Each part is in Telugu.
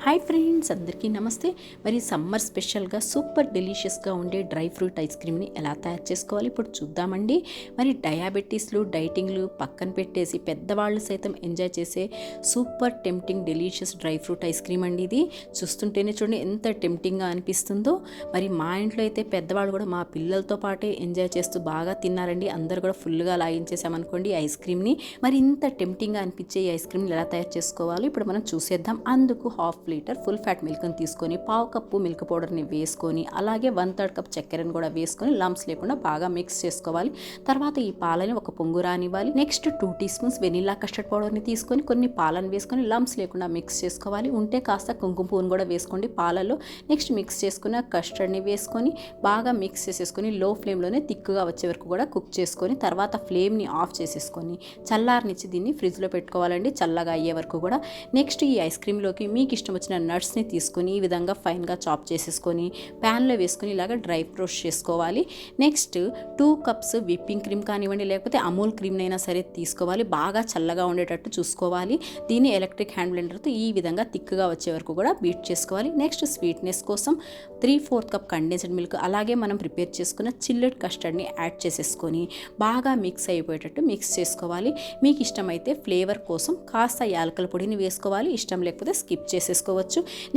హాయ్ ఫ్రెండ్స్, అందరికీ నమస్తే. మరి సమ్మర్ స్పెషల్గా సూపర్ డెలిషియస్గా ఉండే డ్రై ఫ్రూట్ ఐస్ క్రీమ్ని ఎలా తయారు చేసుకోవాలి ఇప్పుడు చూద్దామండి. మరి డయాబెటీస్లు డైటింగ్లు పక్కన పెట్టేసి పెద్దవాళ్ళు సైతం ఎంజాయ్ చేసే super tempting delicious dry fruit ice cream అండి. ఇది చూస్తుంటేనే చూడండి ఎంత టెంప్టింగ్గా అనిపిస్తుందో. మరి మా ఇంట్లో అయితే పెద్దవాళ్ళు కూడా మా పిల్లలతో పాటే ఎంజాయ్ చేస్తూ బాగా తిన్నారండి. అందరు కూడా ఫుల్గా లాగించేసామనుకోండి ఐస్ క్రీమ్ని. మరి ఇంత టెంప్టింగ్గా అనిపించే ఈ ఐస్ క్రీమ్ని ఎలా తయారు చేసుకోవాలి ఇప్పుడు మనం చూసేద్దాం. అందుకు హాఫ్ లీటర్ ఫుల్ ఫ్యాట్ మిల్క్ని తీసుకొని పావు కప్పు మిల్క్ పౌడర్ని వేసుకొని అలాగే 1/3 కప్ చక్కెరని కూడా వేసుకొని లంప్స్ లేకుండా బాగా మిక్స్ చేసుకోవాలి. తర్వాత ఈ పాలని ఒక పొంగు రానివ్వాలి. Next 2 teaspoons vanilla custard పౌడర్ని తీసుకొని కొన్ని పాలను వేసుకొని లంప్స్ లేకుండా మిక్స్ చేసుకోవాలి. ఉంటే కాస్త కుంకుమ పువ్వును కూడా వేసుకోండి పాలలో. నెక్స్ట్ మిక్స్ చేసుకున్న కస్టర్డ్ని వేసుకొని బాగా మిక్స్ చేసేసుకొని లో ఫ్లేమ్లోనే థిక్గా వచ్చే వరకు కూడా కుక్ చేసుకొని తర్వాత ఫ్లేమ్ని ఆఫ్ చేసేసుకొని చల్లారనిచ్చి దీన్ని ఫ్రిడ్జ్లో పెట్టుకోవాలండి, చల్లగా అయ్యే వరకు కూడా. నెక్స్ట్ ఈ ఐస్ క్రీమ్లోకి మీకు ఇష్టం వచ్చిన నట్స్ని తీసుకొని ఈ విధంగా ఫైన్గా చాప్ చేసేసుకొని ప్యాన్లో వేసుకొని ఇలాగ డ్రై రోస్ట్ చేసుకోవాలి. నెక్స్ట్ 2 కప్స్ విప్పింగ్ క్రీమ్ కానివ్వండి లేకపోతే అమూల్ క్రీమ్నైనా సరే తీసుకోవాలి. బాగా చల్లగా ఉండేటట్టు చూసుకోవాలి. దీన్ని ఎలక్ట్రిక్ హ్యాండ్ బ్లెండర్తో ఈ విధంగా థిక్గా వచ్చే వరకు కూడా బీట్ చేసుకోవాలి. నెక్స్ట్ స్వీట్నెస్ కోసం 3/4 కప్ కండెన్స్డ్ మిల్క్ అలాగే మనం ప్రిపేర్ చేసుకున్న చిల్లెడ్ కస్టర్డ్ని యాడ్ చేసేసుకొని బాగా మిక్స్ అయిపోయేటట్టు మిక్స్ చేసుకోవాలి. మీకు ఇష్టమైతే ఫ్లేవర్ కోసం కాస్త యాలకుల పొడిని వేసుకోవాలి, ఇష్టం లేకపోతే స్కిప్ చేసేసుకోవచ్చు.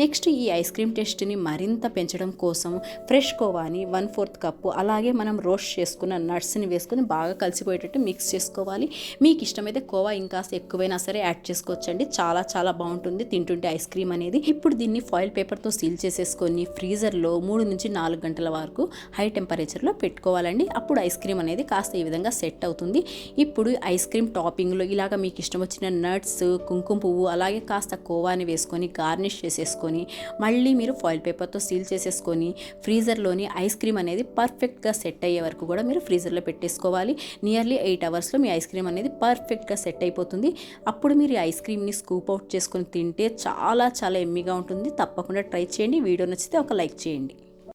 నెక్స్ట్ ఈ ఐస్ క్రీమ్ టేస్ట్ని మరింత పెంచడం కోసం ఫ్రెష్ కోవాని 1/4 కప్పు అలాగే మనం రోస్ట్ చేసుకున్న నట్స్ని వేసుకొని బాగా కలిసిపోయేటట్టు మిక్స్ చేసుకోవాలి. మీకు ఇష్టమైతే కోవా ఇంకాస్త ఎక్కువైనా సరే యాడ్ చేసుకోవచ్చండి. చాలా చాలా బాగుంటుంది తింటుంటే ఐస్ క్రీమ్ అనేది. ఇప్పుడు దీన్ని ఫాయిల్ పేపర్తో సీల్ చేసేసుకొని ఫ్రీజర్లో 3 నుంచి 4 గంటల వరకు హై టెంపరేచర్లో పెట్టుకోవాలండి. అప్పుడు ఐస్ క్రీమ్ అనేది కాస్త ఈ విధంగా సెట్ అవుతుంది. ఇప్పుడు ఐస్ క్రీమ్ టాపింగ్లో ఇలాగ మీకు ఇష్టం వచ్చిన నట్స్, కుంకుమ పువ్వు అలాగే కాస్త కోవాని వేసుకొని గార్నిష్ చేసేసుకొని మళ్ళీ మీరు ఫాయిల్ పేపర్తో సీల్ చేసేసుకొని ఫ్రీజర్లోని ఐస్ క్రీమ్ అనేది పర్ఫెక్ట్గా సెట్ అయ్యే వరకు కూడా మీరు ఫ్రీజర్లో పెట్టేసుకోవాలి. నియర్లీ 8 అవర్స్లో మీ ఐస్ క్రీమ్ అనేది పర్ఫెక్ట్గా సెట్ అయిపోతుంది. అప్పుడు మీరు ఈ ఐస్ క్రీమ్ని స్కూప్ అవుట్ చేసుకొని తింటే చాలా చాలా ఎమ్మీగా ఉంటుంది. తప్పకుండా ట్రై చేయండి. వీడియో నచ్చితే ఒక లైక్ చేయండి.